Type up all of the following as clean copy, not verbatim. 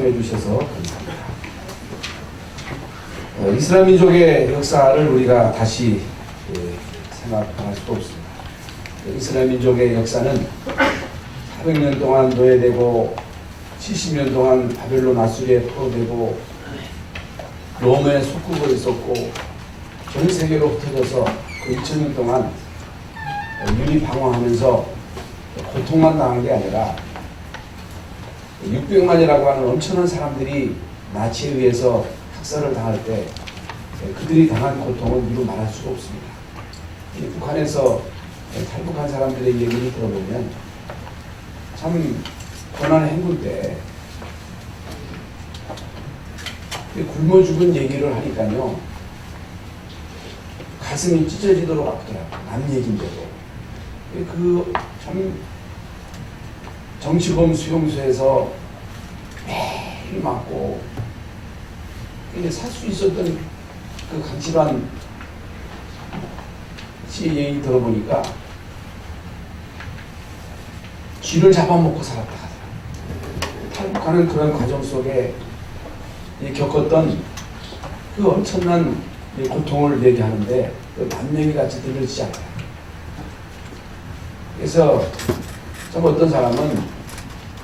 시청해 주셔서 감사합니다. 이스라엘 민족의 역사를 우리가 다시 생각할 수도 없습니다. 이스라엘 민족의 역사는 400년 동안 노예되고 70년 동안 바벨론 아수리에 포로되고 로마의 속국으로 있었고 전 세계로 흩어져서 그 2000년 동안 유리방황하면서 고통만 당한 게 아니라 600만이라고 하는 엄청난 사람들이 나치에 의해서 학살을 당할 때 그들이 당한 고통은 이루 말할 수가 없습니다. 북한에서 탈북한 사람들의 얘기를 들어보면 참 고난의 행군 때 굶어 죽은 얘기를 하니까요 가슴이 찢어지도록 아프더라고요. 남 얘기인데도. 그 참 정치범 수용소에서 매일 맞고 살 수 있었던 그 간질한 씨 얘기 들어보니까 쥐를 잡아먹고 살았다 하더라고요. 탈북하는 그런 과정 속에 겪었던 그 엄청난 고통을 얘기하는데 남 얘기 같이 들려지지 않아요. 그래서 참 어떤 사람은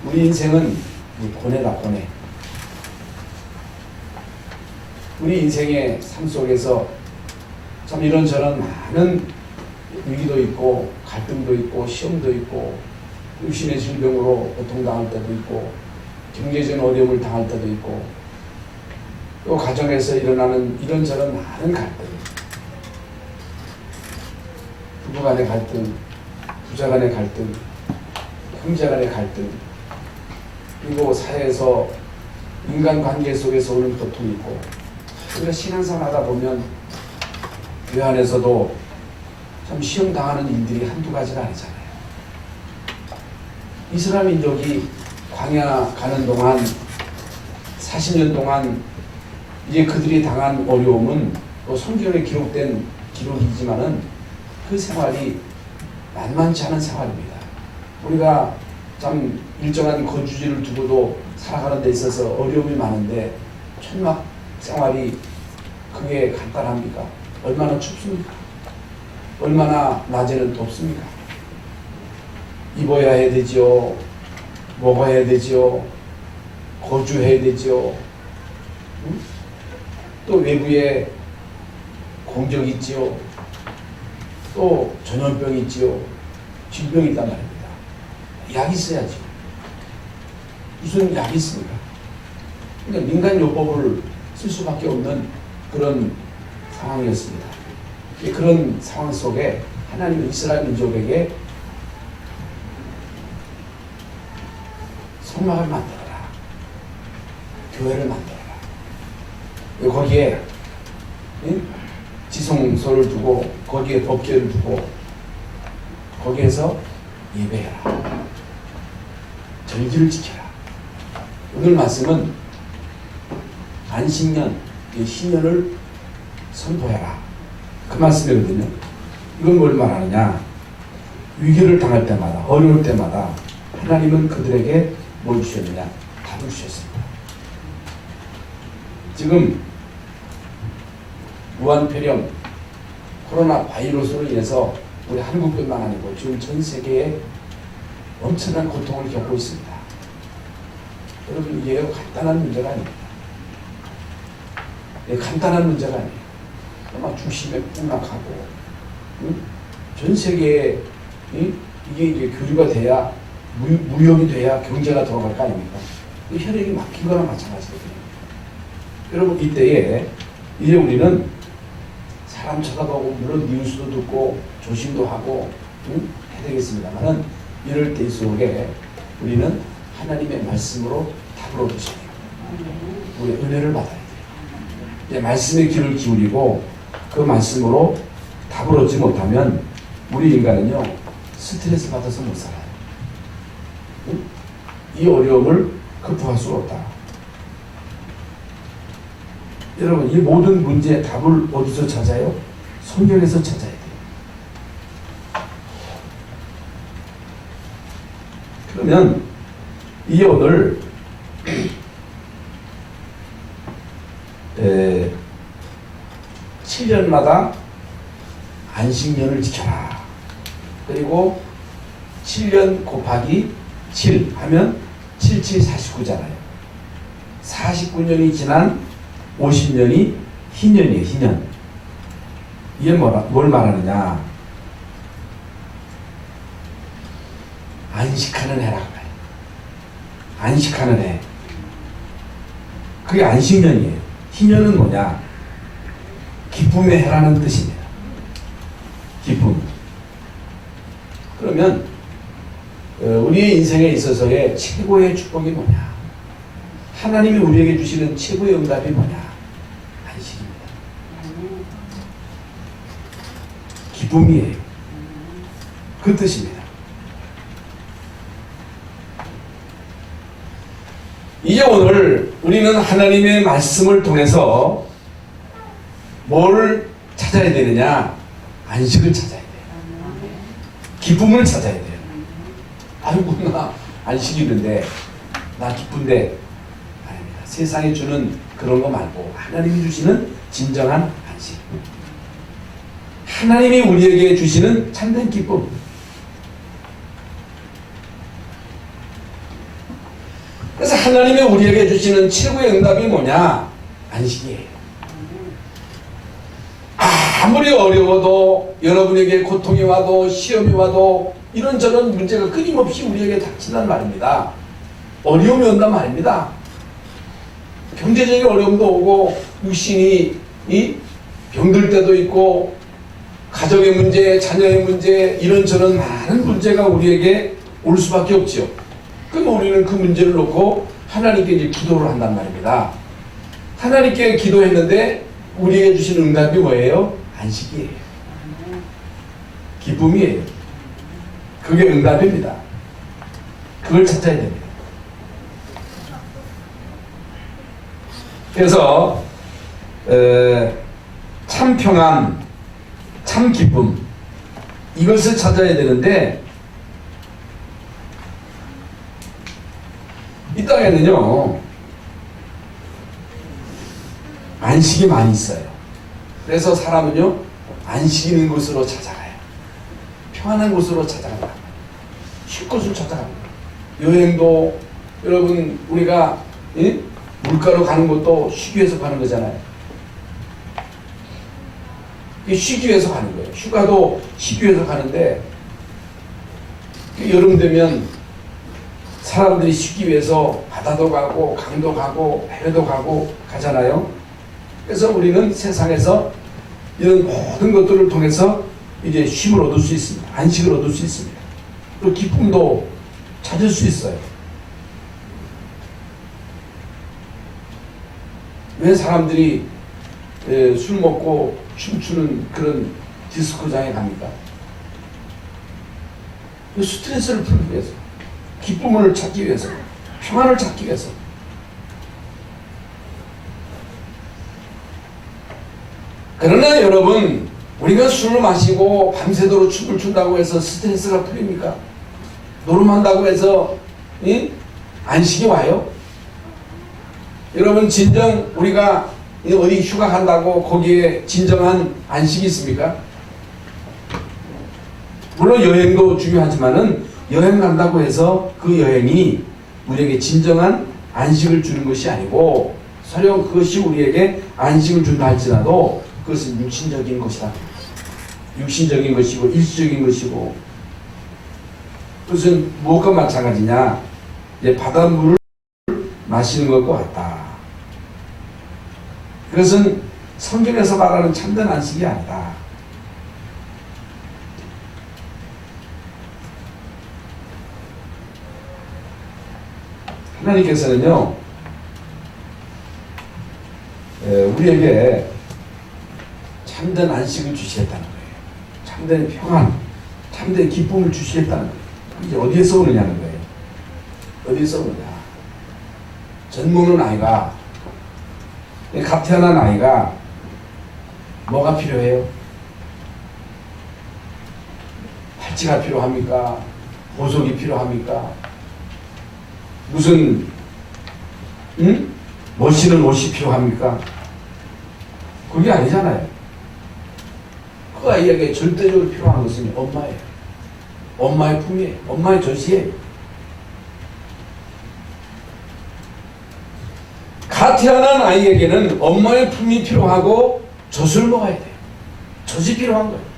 우리 인생은 고뇌다, 고뇌. 우리 인생의 삶 속에서 참 이런저런 많은 위기도 있고 갈등도 있고 시험도 있고 육신의 질병으로 고통당할 때도 있고 경제적인 어려움을 당할 때도 있고 또 가정에서 일어나는 이런저런 많은 갈등, 부부 간의 갈등, 부자 간의 갈등, 형제 간의 갈등, 그리고 사회에서 인간관계 속에서 오는 고통이 있고 우리가 신앙생활 하다 보면 교회 안에서도 참 시험 당하는 일들이 한두 가지가 아니잖아요. 이스라엘 민족이 광야 가는 동안 40년 동안 이제 그들이 당한 어려움은 또 성경에 기록된 기록이지만은 그 생활이 만만치 않은 생활입니다. 우리가 참 일정한 거주지를 두고도 살아가는 데 있어서 어려움이 많은데 천막 생활이 그게 간단합니까? 얼마나 춥습니까? 얼마나 낮에는 덥습니까? 입어야 해야 되지요. 먹어야 되지요. 거주해야 되지요. 응? 또 외부에 공적 있지요. 또 전염병 있지요. 질병이 있단 말입니다. 약이 있어야죠. 무슨 약이 있습니까? 그러니까 민간요법을 쓸 수밖에 없는 그런 상황이었습니다. 그런 상황 속에 하나님은 이스라엘 민족에게 성막을 만들어라. 교회를 만들어라. 거기에 지성소를 두고 거기에 법궤를 두고 거기에서 예배해라. 절기를 지켜라. 오늘 말씀은 안식년, 신년을 선포해라. 그 말씀이거든요. 이건 뭘 말하느냐? 위기를 당할 때마다, 어려울 때마다 하나님은 그들에게 뭘 주셨느냐? 답을 주셨습니다. 지금 무한폐렴, 코로나 바이러스로 인해서 우리 한국뿐만 아니고 지금 전 세계에 엄청난 고통을 겪고 있습니다. 여러분 이게 간단한 문제가 아닙니다. 간단한 문제가 아니에요. 아마 중심에 폭락하고 전 세계에 이게 이제 교류가 돼야 무역이 돼야 경제가 돌아갈 거 아닙니까? 혈액이 막힌 거랑 마찬가지거든요. 여러분 이때에 이제 우리는 사람 쳐다보고 물론 뉴스도 듣고 조심도 하고 해야 되겠습니다만은 이럴 때 속에 우리는 하나님의 말씀으로 답을 얻으셔야 돼요. 우리 은혜를 받아야 돼요. 말씀의 귀를 기울이고 그 말씀으로 답을 얻지 못하면 우리 인간은요 스트레스 받아서 못 살아요. 이 어려움을 극복할 수 없다. 여러분 이 모든 문제의 답을 어디서 찾아요? 성경에서 찾아야 돼요. 그러면 이 오늘 7년마다 안식년을 지켜라. 그리고 7년 곱하기 7 하면 7, 7, 49잖아요. 49년이 지난 50년이 희년이에요. 희년. 이게 뭘 말하느냐. 안식하는 해라. 안식하는 해. 그게 안식년이에요. 희년은 뭐냐. 기쁨의 해라는 뜻입니다. 기쁨. 그러면 우리의 인생에 있어서의 최고의 축복이 뭐냐. 하나님이 우리에게 주시는 최고의 응답이 뭐냐. 안식입니다. 기쁨이에요. 그 뜻입니다. 이제 오늘 우리는 하나님의 말씀을 통해서 뭘 찾아야 되느냐? 안식을 찾아야 돼요. 기쁨을 찾아야 돼요. 아이고, 나 안식이 있는데, 나 기쁜데, 아닙니다. 세상에 주는 그런 거 말고 하나님이 주시는 진정한 안식. 하나님이 우리에게 주시는 참된 기쁨. 그래서 하나님이 우리에게 주시는 최고의 응답이 뭐냐? 안식이에요. 아무리 어려워도 여러분에게 고통이 와도 시험이 와도 이런저런 문제가 끊임없이 우리에게 닥친단 말입니다. 어려움이 온단 말입니다. 경제적인 어려움도 오고 육신이 병들 때도 있고 가정의 문제, 자녀의 문제 이런저런 많은 문제가 우리에게 올 수밖에 없죠. 그럼 우리는 그 문제를 놓고 하나님께 이제 기도를 한단 말입니다. 하나님께 기도했는데 우리에게 주신 응답이 뭐예요? 안식이에요. 기쁨이에요. 그게 응답입니다. 그걸 찾아야 됩니다. 그래서 참 평안, 참 기쁨 이것을 찾아야 되는데 이 땅에는요 안식이 많이 있어요. 그래서 사람은요 안식 있는 곳으로 찾아가요. 평안한 곳으로 찾아간다. 쉴 곳을 찾아갑니다. 여행도 여러분 우리가 물가로 가는 것도 쉬기 위해서 가는 거잖아요. 쉬기 위해서 가는 거예요. 휴가도 쉬기 위해서 가는데 여름 되면 사람들이 쉬기 위해서 바다도 가고 강도 가고 해외도 가고 가잖아요. 그래서 우리는 세상에서 이런 모든 것들을 통해서 이제 쉼을 얻을 수 있습니다. 안식을 얻을 수 있습니다. 또 기쁨도 찾을 수 있어요. 왜 사람들이 술 먹고 춤추는 그런 디스코장에 갑니까? 스트레스를 풀기 위해서, 기쁨을 찾기 위해서, 평안을 찾기 위해서. 그러나 여러분, 우리가 술을 마시고 밤새도록 춤을 춘다고 해서 스트레스가 풀립니까? 노름한다고 해서 안식이 와요? 여러분, 진정 우리가 어디 휴가 간다고 거기에 진정한 안식이 있습니까? 물론 여행도 중요하지만은 여행 간다고 해서 그 여행이 우리에게 진정한 안식을 주는 것이 아니고 설령 그것이 우리에게 안식을 준다 할지라도 그것은 육신적인 것이다. 육신적인 것이고 일시적인 것이고 그것은 무엇과 마찬가지냐? 이제 바닷물을 마시는 것과 같다. 그것은 성경에서 말하는 참된 안식이 아니다. 하나님께서는요, 우리에게 참된 안식을 주시겠다는 거예요. 참된 평안, 참된 기쁨을 주시겠다는 거예요. 이게 어디에서 오느냐는 거예요. 어디에서 오느냐. 젊은 아이가, 갓 태어난 아이가 뭐가 필요해요? 팔찌가 필요합니까? 보석이 필요합니까? 무슨 멋있는 옷이 필요합니까? 그게 아니잖아요. 그 아이에게 절대적으로 필요한 것은 엄마예요. 엄마의 품이에요. 엄마의 젖이에요. 갓 태어난 아이에게는 엄마의 품이 필요하고 젖을 먹어야 돼요. 젖이 필요한 거예요.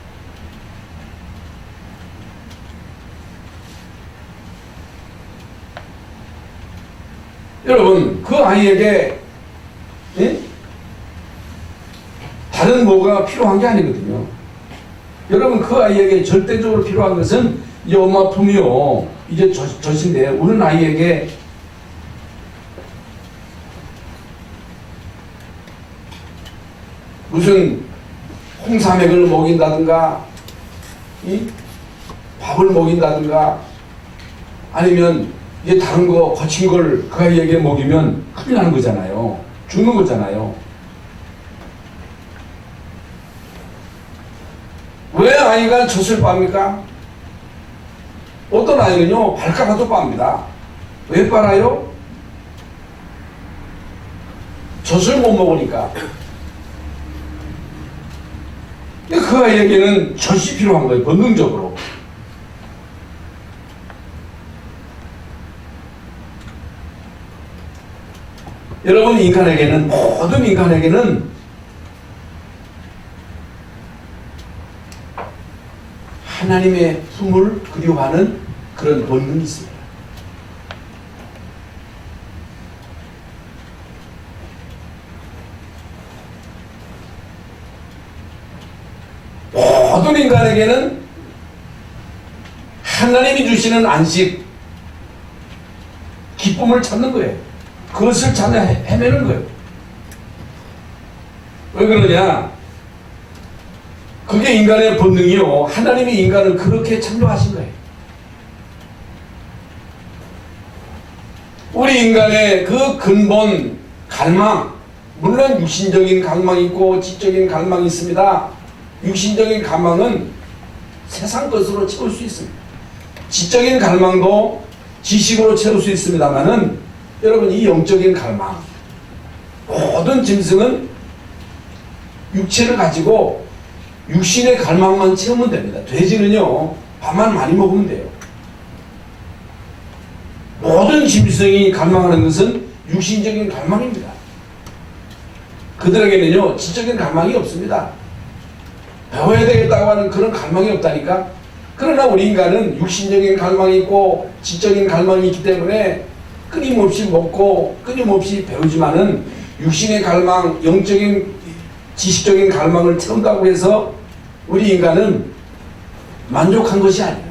여러분, 그 아이에게 다른 뭐가 필요한 게 아니거든요. 여러분, 그 아이에게 절대적으로 필요한 것은 이 엄마 품이요, 이제 젖인데, 우는 아이에게 무슨 홍삼액을 먹인다든가, 밥을 먹인다든가, 아니면 이게 다른 거 거친 걸 그 아이에게 먹이면 큰일 나는 거잖아요. 죽는 거잖아요. 왜 아이가 젖을 빱니까? 어떤 아이는요, 발가락도 빱니다. 왜 빨아요? 젖을 못 먹으니까. 그 아이에게는 젖이 필요한 거예요, 본능적으로. 여러분, 인간에게는, 모든 인간에게는 하나님의 품을 그리워하는 그런 본능이 있습니다. 모든 인간에게는 하나님이 주시는 안식, 기쁨을 찾는 거예요. 그것을 찾아 헤매는 거예요. 왜 그러냐? 그게 인간의 본능이요. 하나님이 인간을 그렇게 창조하신 거예요. 우리 인간의 그 근본 갈망, 물론 육신적인 갈망이 있고 지적인 갈망이 있습니다. 육신적인 갈망은 세상 것으로 채울 수 있습니다. 지적인 갈망도 지식으로 채울 수 있습니다만은 여러분, 이 영적인 갈망, 모든 짐승은 육체를 가지고 육신의 갈망만 채우면 됩니다. 돼지는요, 밥만 많이 먹으면 돼요. 모든 짐승이 갈망하는 것은 육신적인 갈망입니다. 그들에게는요, 지적인 갈망이 없습니다. 배워야 되겠다고 하는 그런 갈망이 없다니까. 그러나 우리 인간은 육신적인 갈망이 있고 지적인 갈망이 있기 때문에 끊임없이 먹고 끊임없이 배우지만은 육신의 갈망, 영적인 지식적인 갈망을 채운다고 해서 우리 인간은 만족한 것이 아니에요.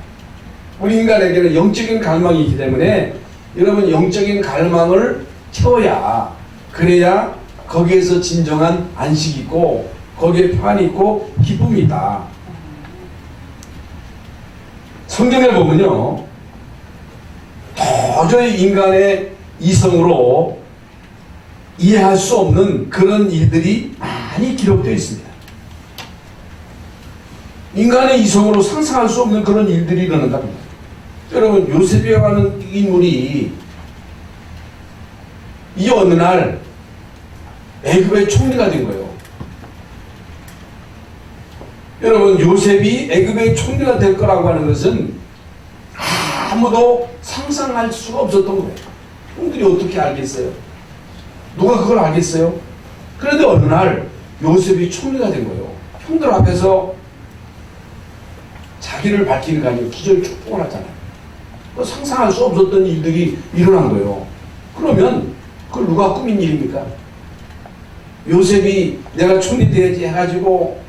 우리 인간에게는 영적인 갈망이 있기 때문에 여러분, 영적인 갈망을 채워야, 그래야 거기에서 진정한 안식이 있고 거기에 평안이 있고 기쁨이 있다. 성경에 보면요, 도저히 인간의 이성으로 이해할 수 없는 그런 일들이 많이 기록되어 있습니다. 인간의 이성으로 상상할 수 없는 그런 일들이 일어난답니다. 여러분, 요셉이라고 하는 인물이 이 어느 날 애굽의 총리가 된 거예요. 여러분, 요셉이 애굽의 총리가 될 거라고 하는 것은 아무도 상상할 수가 없었던 거예요. 형들이 어떻게 알겠어요? 누가 그걸 알겠어요? 그런데 어느 날 요셉이 총리가 된 거예요. 형들 앞에서 자기를 밝히는 거 아니고 기저를 쭉 뽑아놨잖아요. 상상할 수 없었던 일들이 일어난 거예요. 그러면 그걸 누가 꾸민 일입니까? 요셉이 내가 총리 돼야지 해가지고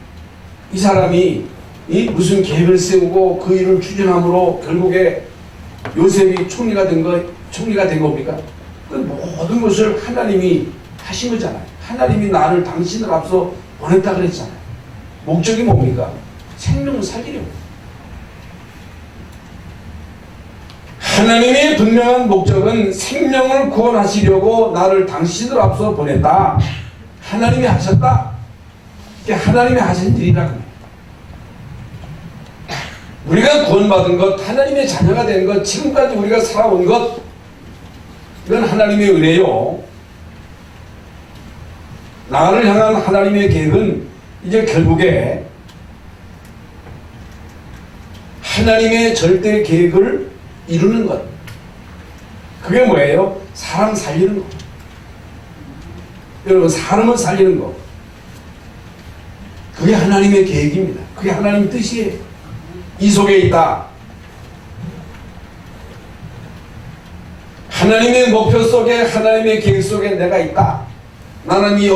이 사람이 무슨 계획을 세우고 그 일을 추진함으로 결국에 요셉이 총리가 된 겁니까? 그 모든 것을 하나님이 하신 거잖아요. 하나님이 나를 당신을 앞서 보냈다 그랬잖아요. 목적이 뭡니까? 생명을 살리려고. 하나님의 분명한 목적은 생명을 구원하시려고 나를 당신을 앞서 보냈다. 하나님이 하셨다. 이게 하나님이 하신 일이라고. 우리가 구원받은 것, 하나님의 자녀가 된 것, 지금까지 우리가 살아온 것, 이건 하나님의 은혜요. 나를 향한 하나님의 계획은 이제 결국에 하나님의 절대 계획을 이루는 것. 그게 뭐예요? 사람 살리는 거. 여러분, 사람을 살리는 거. 그게 하나님의 계획입니다. 그게 하나님 뜻이에요. 이 속에 있다. 하나님의 목표 속에, 하나님의 계획 속에 내가 있다. 나는 이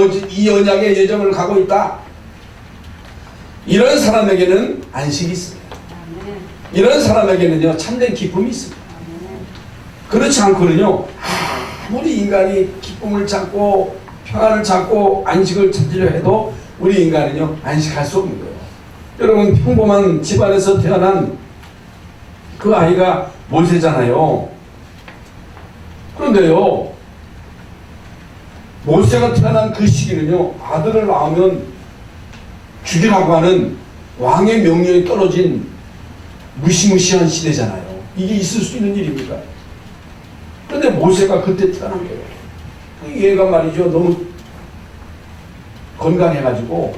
언약의 예정을 가고 있다. 이런 사람에게는 안식이 있습니다. 이런 사람에게는요, 참된 기쁨이 있습니다. 그렇지 않고는요, 아무리 인간이 기쁨을 찾고 평안을 찾고 안식을 찾으려 해도 우리 인간은요, 안식할 수 없는 거예요. 여러분, 평범한 집안에서 태어난 그 아이가 모세잖아요. 그런데요, 모세가 태어난 그 시기는요, 아들을 낳으면 죽이라고 하는 왕의 명령이 떨어진 무시무시한 시대잖아요. 이게 있을 수 있는 일입니까? 그런데 모세가 그때 태어난 거예요. 얘가 말이죠, 너무 건강해가지고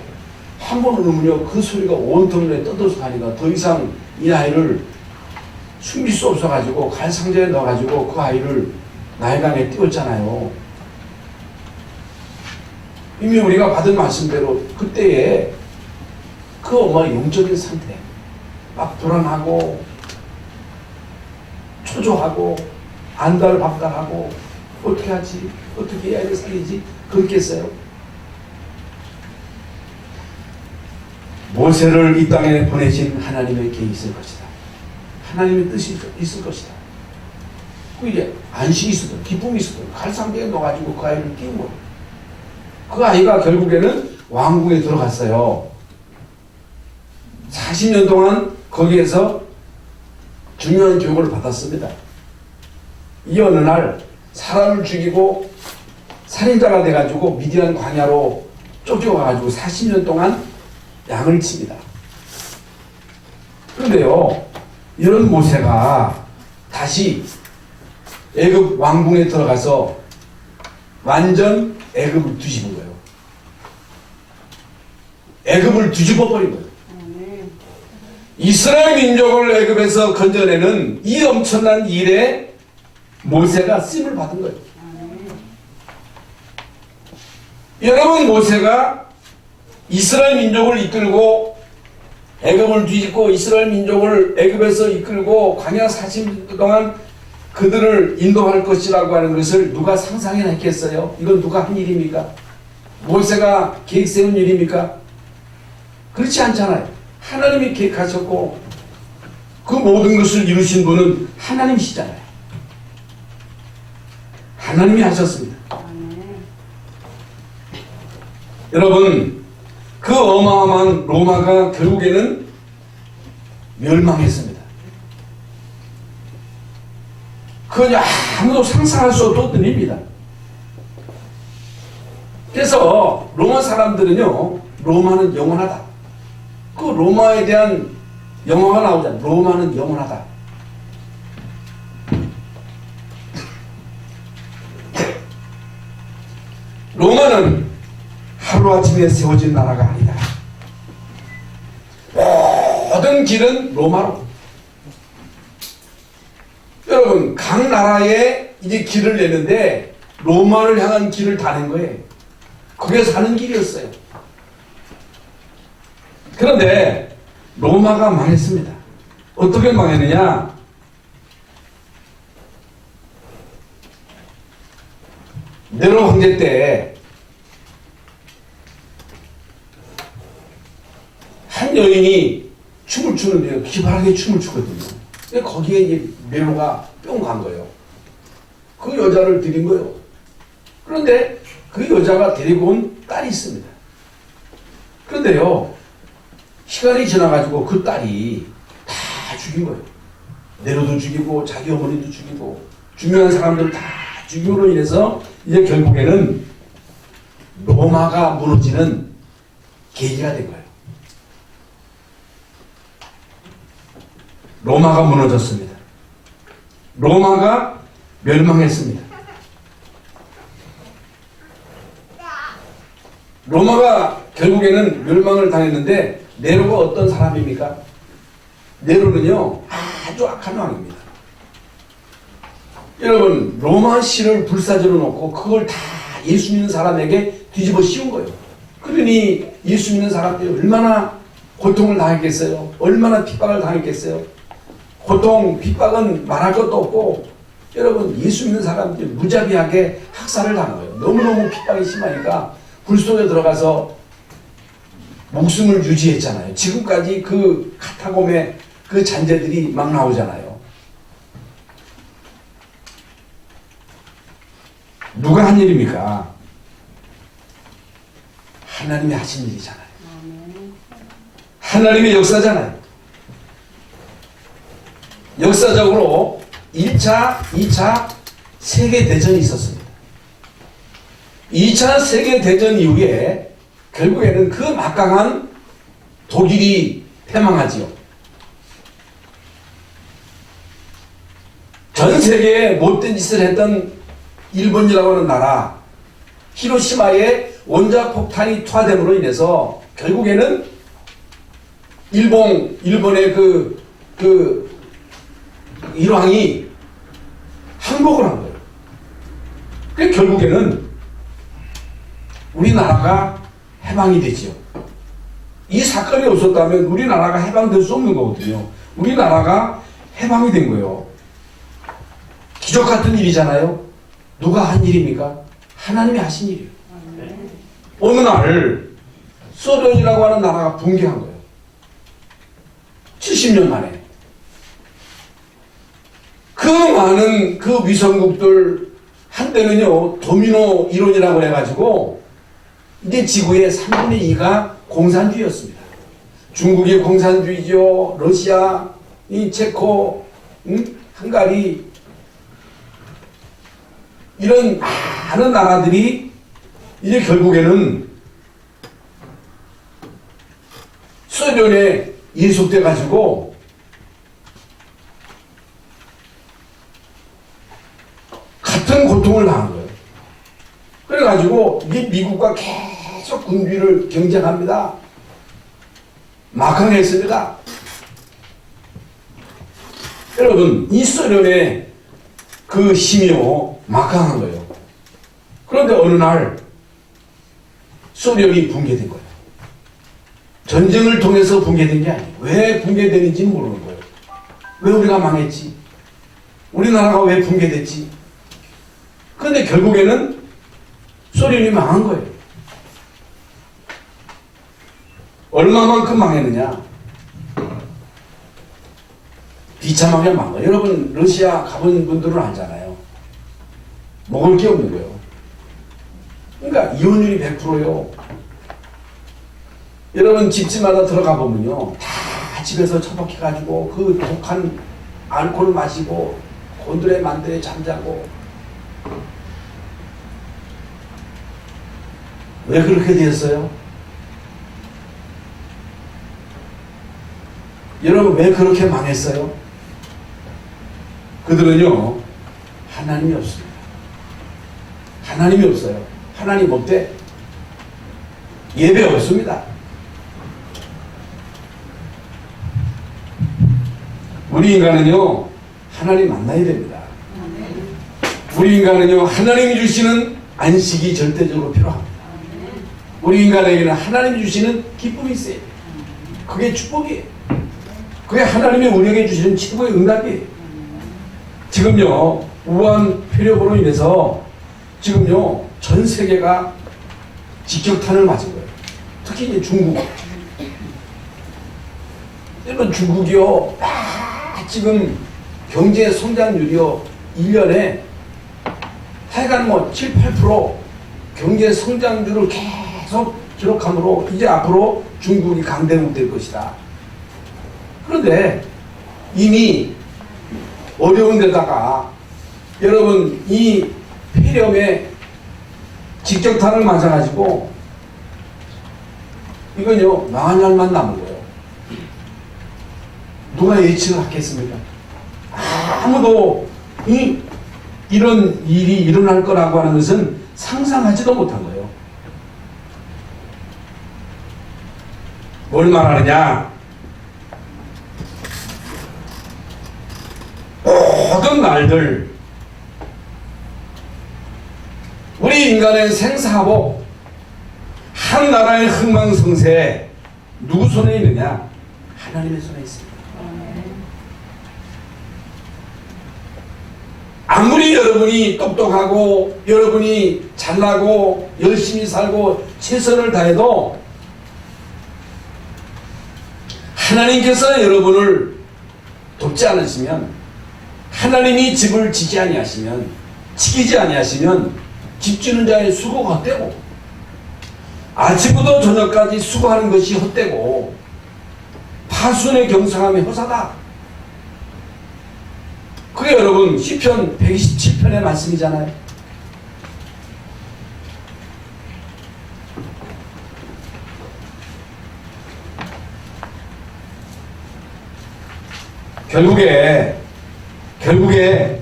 한 번 울으면요, 그 소리가 온통에 떠들어서 가니까 더 이상 이 아이를 숨길 수 없어가지고 갈 상자에 넣어가지고 그 아이를 나일강에 띄웠잖아요. 이미 우리가 받은 말씀대로 그때에 그 엄마의 영적인 상태, 막 불안하고 초조하고 안달박달하고 어떻게 하지? 어떻게 해야 돼? 살리지? 그렇겠어요? 모세를 이 땅에 보내신 하나님의 계획이 있을 것이다. 하나님의 뜻이 있을 것이다. 그 이제 안식이 있었던, 기쁨이 있었던, 갈상대에 넣어가지고 그 아이를 띄운 거예요. 그 아이가 결국에는 왕궁에 들어갔어요. 40년 동안 거기에서 중요한 교육을 받았습니다. 이 어느 날 사람을 죽이고 살인자가 돼가지고 미디안 광야로 쫓겨가가지고 40년 동안 양을 칩니다. 그런데요, 이런 모세가 다시 애굽 왕궁에 들어가서 완전 애굽을 뒤집은 거예요. 애굽을 뒤집어 버린 거예요. 이스라엘 민족을 애굽에서 건져내는 이 엄청난 일에 모세가 쓰임을 받은 거예요. 여러분, 모세가 이스라엘 민족을 이끌고 애굽을 뒤집고 이스라엘 민족을 애굽에서 이끌고 광야 40년 동안 그들을 인도할 것이라고 하는 것을 누가 상상이나 했겠어요? 이건 누가 한 일입니까? 모세가 계획 세운 일입니까? 그렇지 않잖아요. 하나님이 계획하셨고 그 모든 것을 이루신 분은 하나님이시잖아요. 하나님이 하셨습니다. 여러분, 그 어마어마한 로마가 결국에는 멸망했습니다. 그건 아무도 상상할 수 없던 일입니다. 그래서 로마 사람들은요, 로마는 영원하다. 그 로마에 대한 영화가 나오잖아요. 로마는 영원하다. 로마는 하루아침에 세워진 나라가 아니다. 모든 길은 로마로. 여러분, 각 나라에 이제 길을 내는데 로마를 향한 길을 다는 거예요. 그게 사는 길이었어요. 그런데 로마가 망했습니다. 어떻게 망했느냐? 네로 황제 때 한 여인이 춤을 추는데요, 기발하게 춤을 추거든요. 거기에 이제 네로가 뿅 간 거예요. 그 여자를 들인 거예요. 그런데 그 여자가 데리고 온 딸이 있습니다. 그런데요, 시간이 지나가지고 그 딸이 다 죽인 거예요. 네로도 죽이고 자기 어머니도 죽이고 중요한 사람들을 다 죽임으로 인해서 이제 결국에는 로마가 무너지는 계기가 된 거예요. 로마가 무너졌습니다. 로마가 멸망했습니다. 로마가 결국에는 멸망을 당했는데 네로가 어떤 사람입니까? 네로는요 아주 악한 왕입니다. 여러분 로마 시를 불사조로 놓고 그걸 다 예수 믿는 사람에게 뒤집어 씌운 거예요. 그러니 예수 믿는 사람들이 얼마나 고통을 당했겠어요? 얼마나 핍박을 당했겠어요? 고통, 핍박은 말할 것도 없고 여러분 예수 믿는 사람들이 무자비하게 학살을 당한 거예요. 너무너무 핍박이 심하니까 불 속에 들어가서 목숨을 유지했잖아요. 지금까지 그 카타콤의 그 잔재들이 막 나오잖아요. 누가 한 일입니까? 하나님이 하신 일이잖아요. 하나님의 역사잖아요. 역사적으로 1차, 2차 세계대전이 있었습니다. 2차 세계대전 이후에 결국에는 그 막강한 독일이 패망하지요. 전 세계에 못된 짓을 했던 일본이라고 하는 나라, 히로시마에 원자폭탄이 투하됨으로 인해서 결국에는 일본의 그 일왕이 항복을 한 거예요. 그래서 결국에는 우리나라가 해방이 되지요. 이 사건이 없었다면 우리나라가 해방될 수 없는 거거든요. 우리나라가 해방이 된 거예요. 기적 같은 일이잖아요. 누가 한 일입니까? 하나님이 하신 일이에요. 어느 날 소련이라고 하는 나라가 붕괴한 거예요. 70년 만에. 그 많은 그 위성국들 한때는요 도미노 이론이라고 해가지고 이제 지구의 3분의 2가 공산주의였습니다. 중국이 공산주의죠. 러시아, 이 체코, 헝가리 이런 많은 나라들이 이제 결국에는 소련에 예속돼 가지고 같은 고통을 당한 거예요. 그래가지고 미국과 계속 군비를 경쟁합니다. 막강했습니다. 여러분 이 소련의 그 힘이요 막강한 거예요. 그런데 어느 날 소련이 붕괴된 거예요. 전쟁을 통해서 붕괴된 게 아니에요. 왜 붕괴되는지는 모르는 거예요. 왜 우리가 망했지? 우리나라가 왜 붕괴됐지? 그런데 결국에는 소련이 망한 거예요. 얼마만큼 망했느냐? 비참하게 망한 거예요. 여러분 러시아 가본 분들은 알잖아요. 먹을 게 없는 거예요. 그러니까 이혼율이 100%요. 여러분 집집마다 들어가 보면요 다 집에서 처박혀가지고 그 독한 알코올을 마시고 곤드레 만드레 잠자고. 왜 그렇게 되었어요? 여러분 왜 그렇게 망했어요? 그들은요 하나님이 없습니다. 하나님이 없어요. 하나님 없대. 예배 없습니다. 우리 인간은요 하나님 만나야 됩니다. 우리 인간은요 하나님이 주시는 안식이 절대적으로 필요합니다. 우리 인간에게는 하나님이 주시는 기쁨이 있어요. 그게 축복이에요. 그게 하나님이 우리에게 주시는 최고의 응답이에요. 지금요 우한 폐렴으로 인해서 지금요 전 세계가 직격탄을 맞은 거예요. 특히 이제 중국. 여러분 중국이요 지금 경제 성장률이요 1년에 하여간 뭐 7, 8% 경제 성장률을 계속 기록함으로 이제 앞으로 중국이 강대국 될 것이다. 그런데 이미 어려운 데다가 여러분 이 폐렴에 직격탄을 맞아가지고 이건요 망한 날만 남은 거예요. 누가 예측을 하겠습니까? 아무도 이런 일이 일어날 거라고 하는 것은 상상하지도 못한 거예요. 뭘 말하느냐? 말들, 우리 인간의 생사하복, 한 나라의 흥망성쇠 누구 손에 있느냐? 하나님의 손에 있습니다. 아무리 여러분이 똑똑하고 여러분이 잘나고 열심히 살고 최선을 다해도 하나님께서 여러분을 돕지 않으시면, 하나님이 집을 지지 아니하시면, 지키지 아니하시면 집지는 자의 수고가 헛되고 아침부터 저녁까지 수고하는 것이 헛되고 파순의 경성함이 허사다. 그게 여러분 시편 127편의 말씀이잖아요. 결국에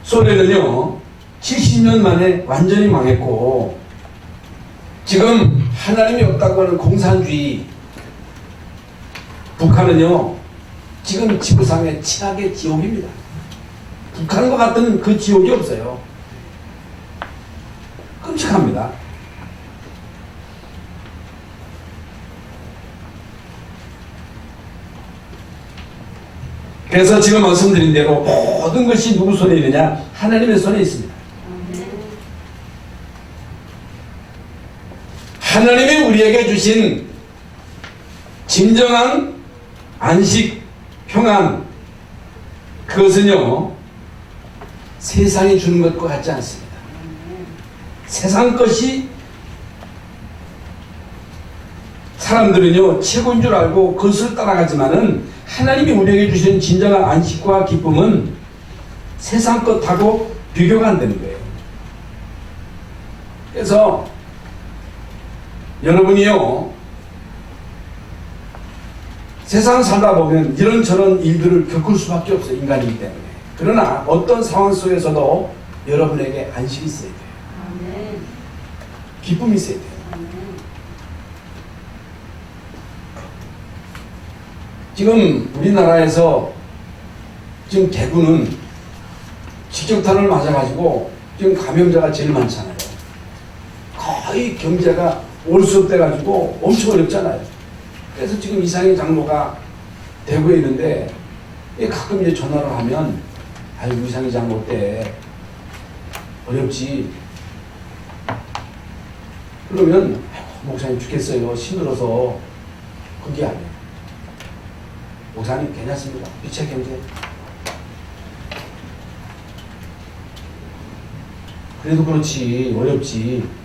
소련은요 70년 만에 완전히 망했고, 지금 하나님이 없다고 하는 공산주의 북한은요 지금 지구상의 최악의 지옥입니다. 북한과 같은 그 지옥이 없어요. 끔찍합니다. 그래서 지금 말씀드린 대로 모든 것이 누구 손에 있느냐? 하나님의 손에 있습니다. 하나님이 우리에게 주신 진정한 안식, 평안, 그것은요 세상이 주는 것과 같지 않습니다. 세상 것이 사람들은요 최고인 줄 알고 그것을 따라가지만은, 하나님이 우리에게 주신 진정한 안식과 기쁨은 세상 것하고 비교가 안 되는 거예요. 그래서 여러분이요 세상 살다 보면 이런저런 일들을 겪을 수밖에 없어요. 인간이기 때문에. 그러나 어떤 상황 속에서도 여러분에게 안식이 있어야 돼요. 기쁨이 있어야 돼요. 지금 우리나라에서 지금 대구는 직격탄을 맞아가지고 지금 감염자가 제일 많잖아요. 거의 경제가 올 수 없대가지고 엄청 어렵잖아요. 그래서 지금 이상희 장로가 대구에 있는데 가끔 이제 전화를 하면, 아유 이상희 장로 때 어렵지. 그러면 목사님 죽겠어요. 힘들어서. 그게 아니에요. 목사님 괜찮습니다. 빛의 경제. 그래도 그렇지 어렵지.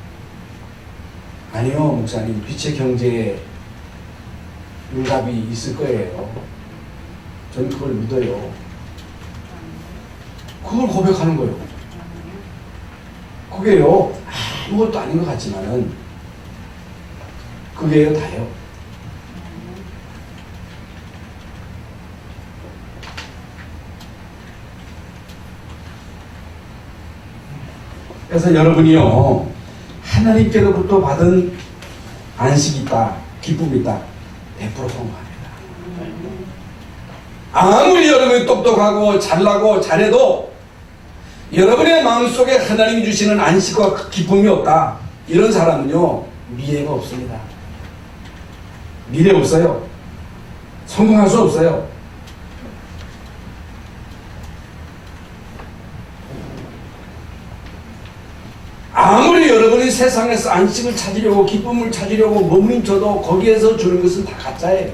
아니요 목사님, 빛의 경제에 응답이 있을 거예요. 저는 그걸 믿어요. 그걸 고백하는 거예요. 그게요 아무것도 아닌 것 같지만은 그게요 다요. 그래서 여러분이요 하나님께로부터 받은 안식이 있다, 기쁨이 있다, 100% 성공합니다. 아무리 여러분이 똑똑하고 잘나고 잘해도 여러분의 마음속에 하나님이 주시는 안식과 기쁨이 없다, 이런 사람은요 미래가 없습니다. 미래 없어요. 성공할 수 없어요. 아무리 여러분이 세상에서 안식을 찾으려고 기쁨을 찾으려고 몸부림쳐도 거기에서 주는 것은 다 가짜예요.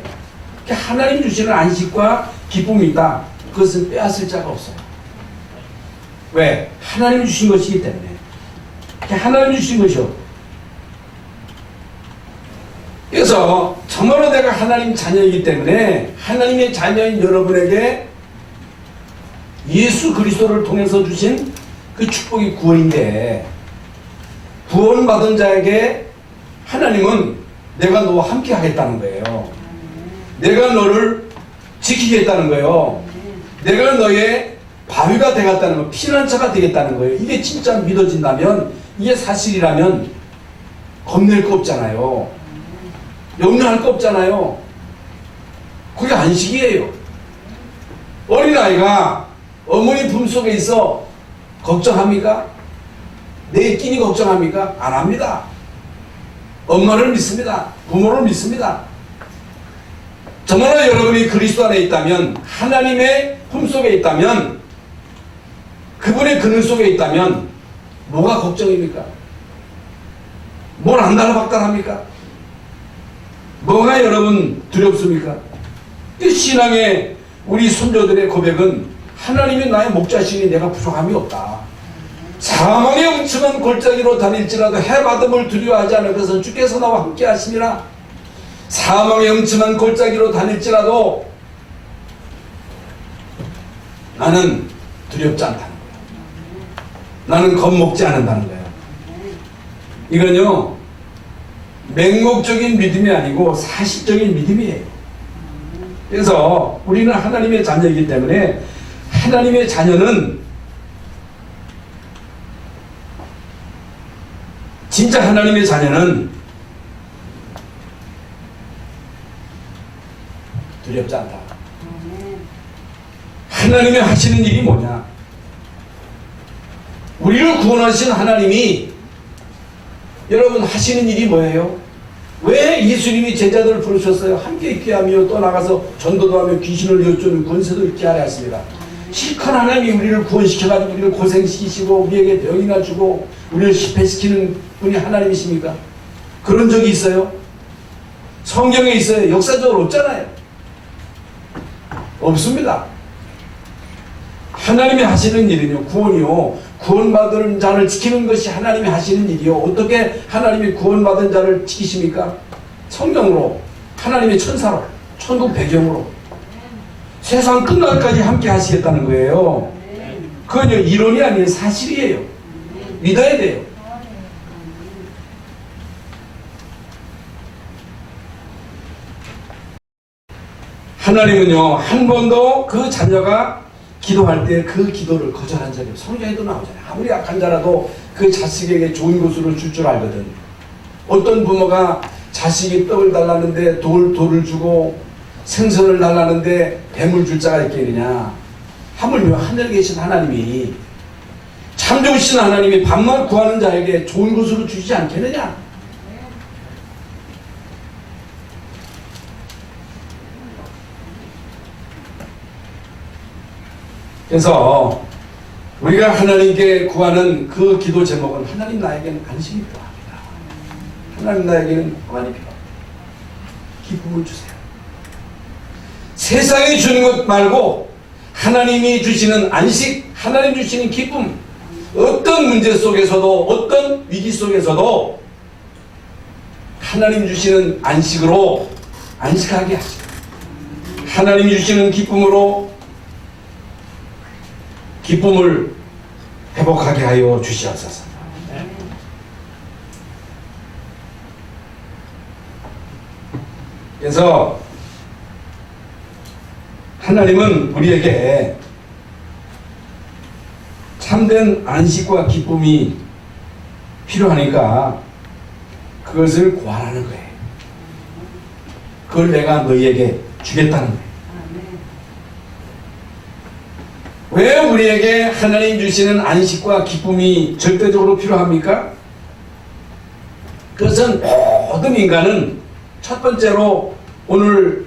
하나님 주시는 안식과 기쁨이 있다, 그것은 빼앗을 자가 없어요. 왜? 하나님 주신 것이기 때문에. 하나님 주신 것이요. 그래서 정말로 내가 하나님 자녀이기 때문에 하나님의 자녀인 여러분에게 예수 그리스도를 통해서 주신 그 축복이 구원인데, 구원받은 자에게 하나님은 내가 너와 함께 하겠다는 거예요. 내가 너를 지키겠다는 거예요. 내가 너의 바위가 되겠다는 거, 피난처가 되겠다는 거예요. 이게 진짜 믿어진다면, 이게 사실이라면 겁낼 거 없잖아요. 염려할 거 없잖아요. 그게 안식이에요. 어린아이가 어머니 품속에 있어 걱정합니까? 내 끼니 걱정합니까? 안 합니다. 엄마를 믿습니다. 부모를 믿습니다. 정말로 여러분이 그리스도 안에 있다면, 하나님의 품속에 있다면, 그분의 그늘 속에 있다면 뭐가 걱정입니까? 뭘 안달박달합니까? 뭐가 여러분 두렵습니까? 이 신앙의 우리 손자들의 고백은 하나님이 나의 목자시니 내가 부족함이 없다. 사망의 음침한 골짜기로 다닐지라도 해받음을 두려워하지 않을 것은 주께서 나와 함께 하심이라. 사망의 음침한 골짜기로 다닐지라도 나는 두렵지 않다는 거야. 나는 겁먹지 않는다는 거야. 이건요, 맹목적인 믿음이 아니고 사실적인 믿음이에요. 그래서 우리는 하나님의 자녀이기 때문에 하나님의 자녀는 진짜 하나님의 자녀는 두렵지 않다. 하나님이 하시는 일이 뭐냐? 우리를 구원하신 하나님이 여러분 하시는 일이 뭐예요? 왜 예수님이 제자들을 부르셨어요? 함께 있게 하며 또 나가서 전도도 하며 귀신을 여쭈는 권세도 있게 하려 했습니다. 실컷 하나님이 우리를 구원시켜가지고 우리를 고생시키시고 우리에게 병이나 주고 우리를 실패시키는 분이 하나님이십니까? 그런 적이 있어요? 성경에 있어요? 역사적으로 없잖아요. 없습니다. 하나님이 하시는 일은요, 구원이요, 구원받은 자를 지키는 것이 하나님이 하시는 일이요. 어떻게 하나님이 구원받은 자를 지키십니까? 성령으로, 하나님의 천사로, 천국 배경으로 세상 끝날까지 함께 하시겠다는 거예요. 그건 이론이 아니에요. 사실이에요. 믿어야 돼요. 하나님은요, 한 번도 그 자녀가 기도할 때 그 기도를 거절한 적이 없어요. 성경에도 나오잖아요. 아무리 약한 자라도 그 자식에게 좋은 것으로 줄 줄 알거든. 어떤 부모가 자식이 떡을 달라는데 돌을 주고 생선을 달라는데 뱀을 줄 자가 있겠느냐. 하물며 하늘에 계신 하나님이, 참 좋으신 하나님이 밥만 구하는 자에게 좋은 것으로 주시지 않겠느냐. 그래서 우리가 하나님께 구하는 그 기도 제목은 하나님 나에게는 안식이 필요합니다. 하나님 나에게는 평안이 필요합니다. 기쁨을 주세요. 세상이 주는 것 말고 하나님이 주시는 안식, 하나님 주시는 기쁨, 어떤 문제 속에서도 어떤 위기 속에서도 하나님 주시는 안식으로 안식하게 하시고 하나님이 주시는 기쁨으로 기쁨을 회복하게 하여 주시옵소서. 그래서 하나님은 우리에게 참된 안식과 기쁨이 필요하니까 그것을 구하라는 거예요. 그걸 내가 너희에게 주겠다는 거예요. 왜 우리에게 하나님 주시는 안식과 기쁨이 절대적으로 필요합니까? 그것은 모든 인간은 첫 번째로 오늘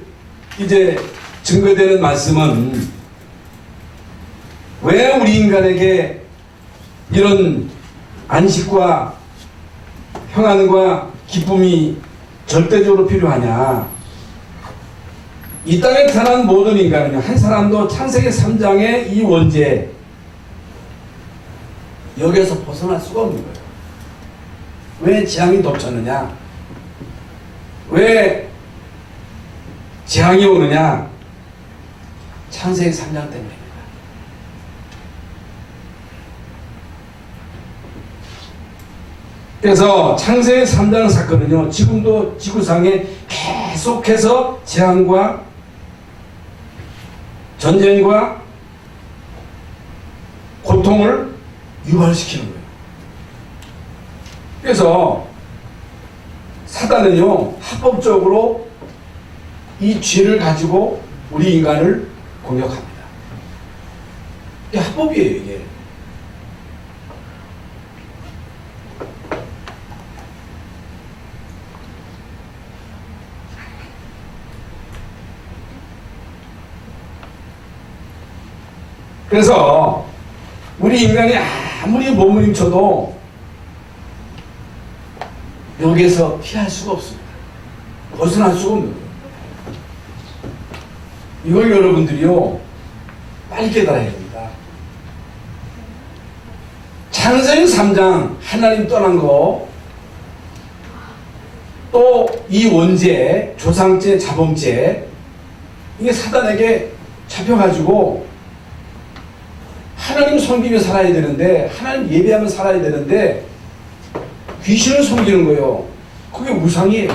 이제 증거되는 말씀은 왜 우리 인간에게 이런 안식과 평안과 기쁨이 절대적으로 필요하냐. 이 땅에 태어난 모든 인간은요, 한 사람도 창세기 3장의 이 원죄 여기에서 벗어날 수가 없는 거예요. 왜 재앙이 덮쳤느냐? 왜 재앙이 오느냐? 창세기 3장 때문입니다. 그래서 창세기 3장 사건은요, 지금도 지구상에 계속해서 재앙과 전쟁과 고통을 유발시키는 거예요. 그래서 사단은요, 합법적으로 이 죄를 가지고 우리 인간을 공격합니다. 이게 합법이에요, 이게. 그래서 우리 인간이 아무리 몸부림쳐도 여기에서 피할 수가 없습니다. 벗어날 수가 없는 거예요. 이걸 여러분들이요 빨리 깨달아야 됩니다. 창세기 3장 하나님 떠난 거, 또 이 원죄, 조상죄, 자범죄, 이게 사단에게 잡혀가지고 하나님 섬기며 살아야 되는데, 하나님 예배하며 살아야 되는데 귀신을 섬기는 거예요. 그게 우상이에요.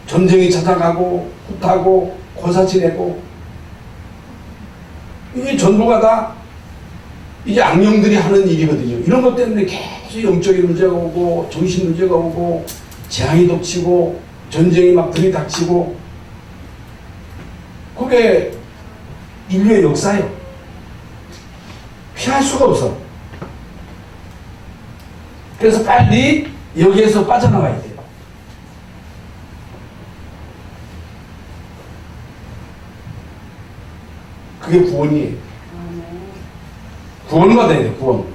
전쟁이 찾아가고 굿하고 고사 지내고, 이게 전부가 다 이게 악령들이 하는 일이거든요. 이런 것 때문에 계속 영적인 문제가 오고 정신 문제가 오고 재앙이 덮치고 전쟁이 막 들이닥치고, 그게 인류의 역사예요. 피할 수가 없어. 그래서 빨리 여기에서 빠져나가야 돼요. 그게 구원이에요. 구원을 받아야 돼요, 구원.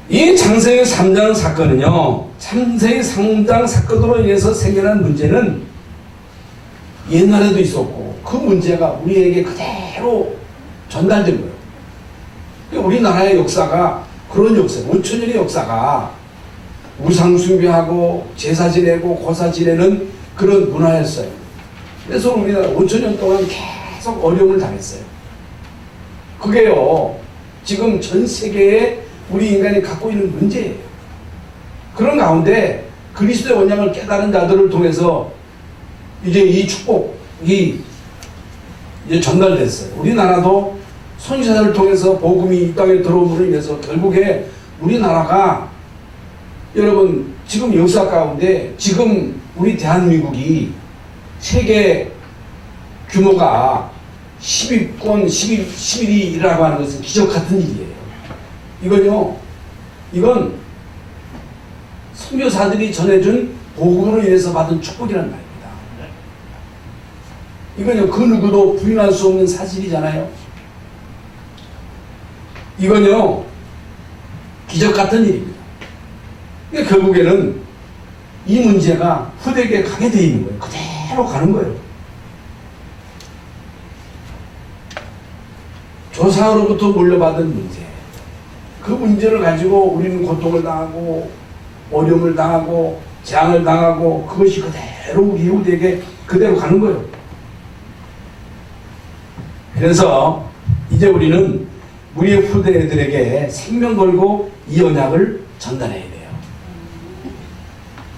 이 창세기 3장 사건은요, 창세기 3장 사건으로 인해서 생겨난 문제는 옛날에도 있었고, 그 문제가 우리에게 그대로 전달된 거예요. 우리나라의 역사가 그런 역사예요. 5천년의 역사가 우상 숭배하고 제사 지내고 고사 지내는 그런 문화였어요. 그래서 우리나라 5천년 동안 계속 어려움을 당했어요. 그게요, 지금 전 세계에 우리 인간이 갖고 있는 문제예요. 그런 가운데 그리스도의 원양을 깨달은 자들을 통해서 이제 이 축복이 이제 전달됐어요. 우리나라도 선지자들을 통해서 복음이 이 땅에 들어옴으로 인해서 결국에 우리나라가, 여러분 지금 역사 가운데 지금 우리 대한민국이 세계 규모가 10위권 11위라고 하는 것은 기적 같은 일이에요. 이건요, 이건 선교사들이 전해준 복음으로 인해서 받은 축복이라는 말입니다. 이건요, 그 누구도 부인할 수 없는 사실이잖아요. 이건요, 기적 같은 일입니다. 그러니까 결국에는 이 문제가 후대에게 가게 되어 있는 거예요. 그대로 가는 거예요. 조상으로부터 물려받은 문제, 그 문제를 가지고 우리는 고통을 당하고 어려움을 당하고 재앙을 당하고, 그것이 그대로 우리 후대에게 그대로 가는 거예요. 그래서 이제 우리는 우리의 후대들에게 생명 걸고 이 언약을 전달해야 돼요.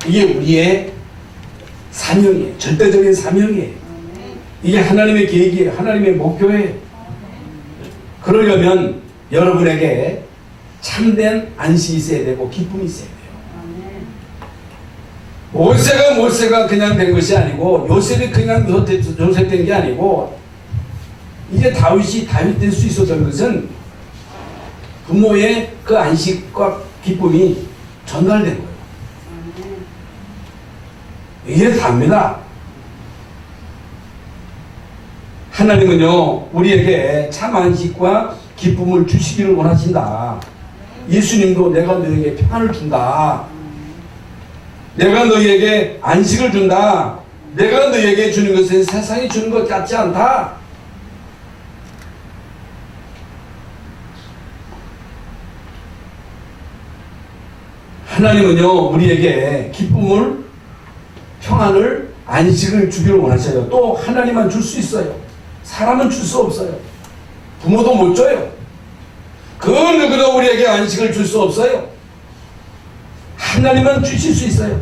이게 우리의 사명이에요. 절대적인 사명이에요. 이게 하나님의 계획이에요. 하나님의 목표예요. 그러려면 여러분에게 참된 안식이 있어야 되고 기쁨이 있어야 돼요. 모세가 그냥 된 것이 아니고, 요셉이 그냥 요셉 된 게 아니고, 이제 다윗이 다윗 될 수 있었던 것은 부모의 그 안식과 기쁨이 전달된 거예요. 이게 답니다. 하나님은요, 우리에게 참 안식과 기쁨을 주시기를 원하신다. 예수님도 내가 너에게 평안을 준다. 내가 너에게 안식을 준다. 내가 너에게 주는 것은 세상이 주는 것 같지 않다. 하나님은요, 우리에게 기쁨을, 평안을, 안식을 주기를 원하셔요. 또 하나님만 줄 수 있어요. 사람은 줄 수 없어요. 부모도 못 줘요. 그 누구도 우리에게 안식을 줄 수 없어요. 하나님만 주실 수 있어요.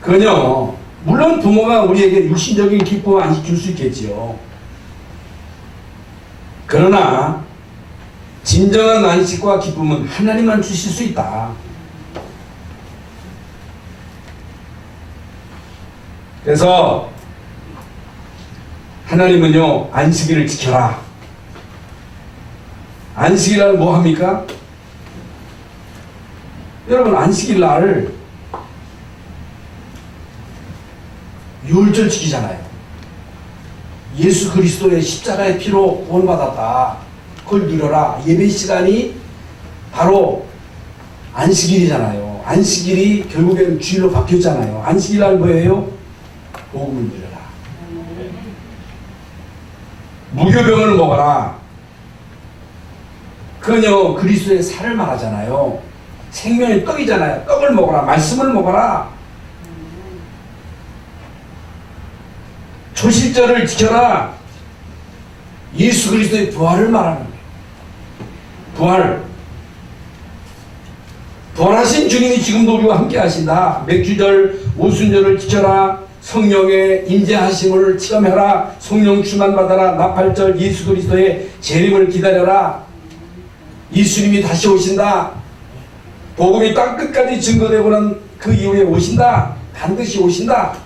그건요, 물론 부모가 우리에게 육신적인 기쁨 안식 줄 수 있겠지요. 그러나 진정한 안식과 기쁨은 하나님만 주실 수 있다. 그래서 하나님은요, 안식일을 지켜라. 안식일날 뭐 합니까? 여러분, 안식일날 유월절 지키잖아요. 예수 그리스도의 십자가의 피로 구원받았다. 그걸 누려라. 예배 시간이 바로 안식일이잖아요. 안식일이 결국에는 주일로 바뀌었잖아요. 안식일날 뭐예요? 복음을 누려라. 무교병을 먹어라. 그건요, 그리스도의 살을 말하잖아요. 생명의 떡이잖아요. 떡을 먹어라. 말씀을 먹어라. 초실절을 지켜라. 예수 그리스도의 부활을 말하는 거예요. 부활. 부활하신 주님이 지금도 우리와 함께 하신다. 맥주절, 오순절을 지켜라. 성령의 임재하심을 체험해라. 성령 충만 받아라. 나팔절 예수 그리스도의 재림을 기다려라. 예수님이 다시 오신다. 복음이 땅끝까지 증거되고는 그 이후에 오신다. 반드시 오신다.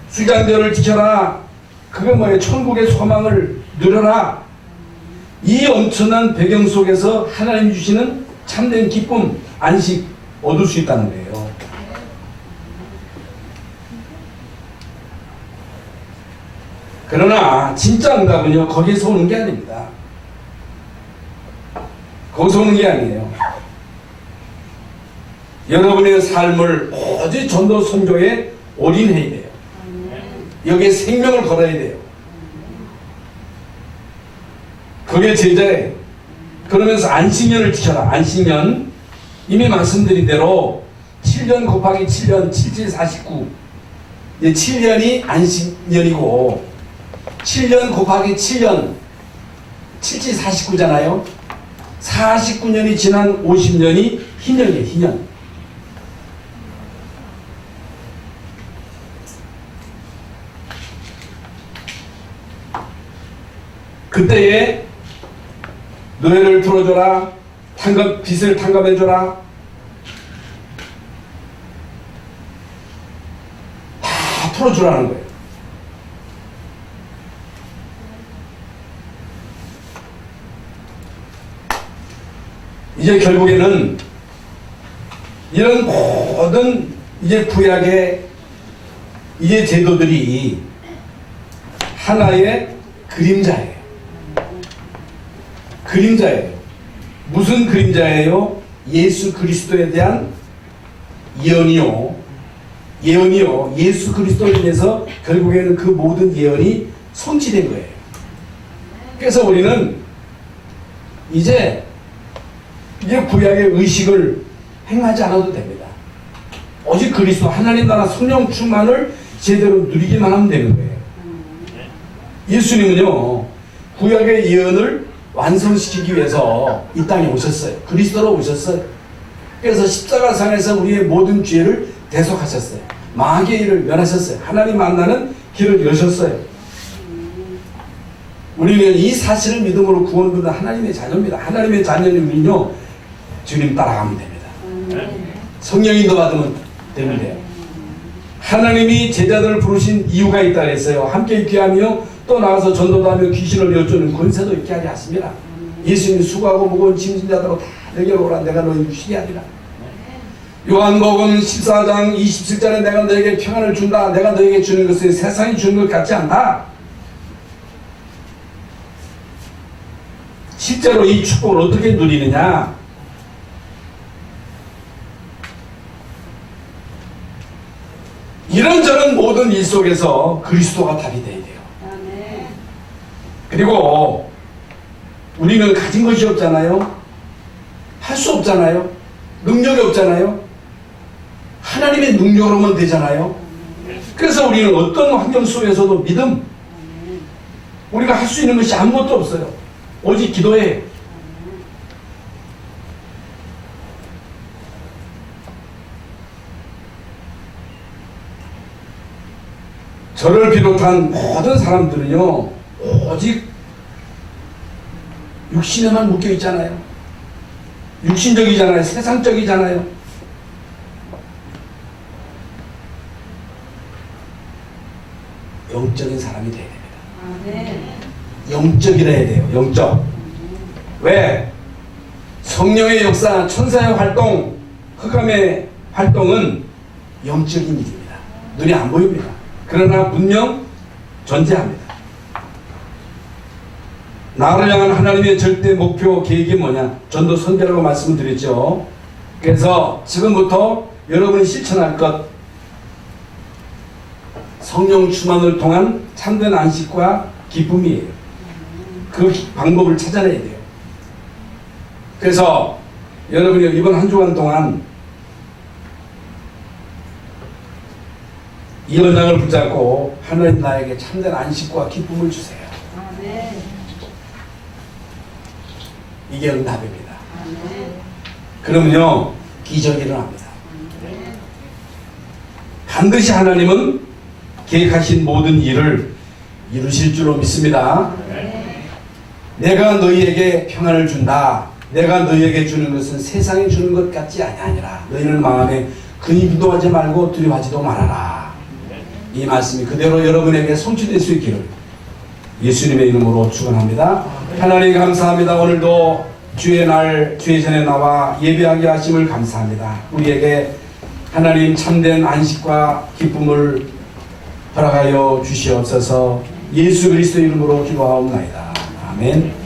수장절을 지켜라. 그거 뭐예요? 천국의 소망을 누려라. 이 엄청난 배경 속에서 하나님 주시는 참된 기쁨, 안식 얻을 수 있다는 거예요. 그러나 진짜 응답은요, 거기에서 오는 게 아닙니다. 거기서 오는 게 아니에요. 여러분의 삶을 오직 전도 선교에 올인해야 돼요. 여기에 생명을 걸어야 돼요. 그게 제자예요. 그러면서 안식년을 지켜라. 안식년, 이미 말씀드린 대로 7년 곱하기 7년 77, 49. 7년이 안식년이고 7년 곱하기 7년 77, 49잖아요. 49년이 지난 50년이 희년이에요. 희년. 그때에 노예를 풀어줘라. 빚을 탕감해줘라. 다 풀어주라는 거예요. 이제 결국에는 이런 모든 이제 구약의 이제 제도들이 하나의 그림자예요. 그림자예요. 무슨 그림자예요? 예수 그리스도에 대한 예언이요. 예언이요. 예수 그리스도로 인해서 결국에는 그 모든 예언이 성취된 거예요. 그래서 우리는 이제 구약의 의식을 행하지 않아도 됩니다. 오직 그리스도 하나님 나라 성령 충만을 제대로 누리기만 하면 되는 거예요. 예수님은요, 구약의 예언을 완성시키기 위해서 이 땅에 오셨어요. 그리스도로 오셨어요. 그래서 십자가상에서 우리의 모든 죄를 대속하셨어요. 마귀의 일을 면하셨어요. 하나님 만나는 길을 여셨어요. 우리는 이 사실을 믿음으로 구원받는 하나님의 자녀입니다. 하나님의 자녀님은요, 주님 따라가면 됩니다. 성령 인도 받으면 되면 돼요. 하나님이 제자들을 부르신 이유가 있다 그랬어요. 함께 있게 하며 또 나가서 전도도 하며 귀신을 내어주는 권세도 있게 하리 하십니다. 예수님이 수고하고 무거운 짐진 자들로 다 내게로 오라. 내가 너희를 쉬게 하리라. 요한복음 14장 27절에 내가 너에게 평안을 준다. 내가 너에게 주는 것은 세상이 주는 것 같지 않다. 실제로 이 축복을 어떻게 누리느냐? 이런저런 모든 일 속에서 그리스도가 답이 돼야 돼요. 그리고 우리는 가진 것이 없잖아요. 할 수 없잖아요. 능력이 없잖아요. 하나님의 능력으로만 되잖아요. 그래서 우리는 어떤 환경 속에서도 믿음, 우리가 할 수 있는 것이 아무것도 없어요. 오직 기도해. 저를 비롯한 모든 사람들은요, 오직 육신에만 묶여 있잖아요. 육신적이잖아요. 세상적이잖아요. 영적인 사람이 돼야 됩니다. 영적이라 해야 돼요. 영적. 왜? 성령의 역사, 천사의 활동, 흑암의 활동은 영적인 일입니다. 눈이 안 보입니다. 그러나 분명 존재합니다. 나를 향한 하나님의 절대 목표 계획이 뭐냐? 전도 선교라고 말씀을 드렸죠. 그래서 지금부터 여러분이 실천할 것, 성령 충만을 통한 참된 안식과 기쁨이에요. 그 방법을 찾아내야 돼요. 그래서 여러분이 이번 한 주간 동안 이 언약을 붙잡고 하나님 나에게 참된 안식과 기쁨을 주세요. 이게 응답입니다. 그러면요 기적이 일어납니다. 반드시 하나님은 계획하신 모든 일을 이루실 줄로 믿습니다. 내가 너희에게 평안을 준다. 내가 너희에게 주는 것은 세상에 주는 것 같지 아니하니라. 너희는 마음에 근히 기도하지 말고 두려워하지도 말아라. 이 말씀이 그대로 여러분에게 성취될 수 있기를 예수님의 이름으로 축원합니다. 하나님 감사합니다. 오늘도 주의 날 주의 전에 나와 예배하게 하심을 감사합니다. 우리에게 하나님 참된 안식과 기쁨을 허락하여 주시옵소서. 예수 그리스도 이름으로 기도하옵나이다. 아멘.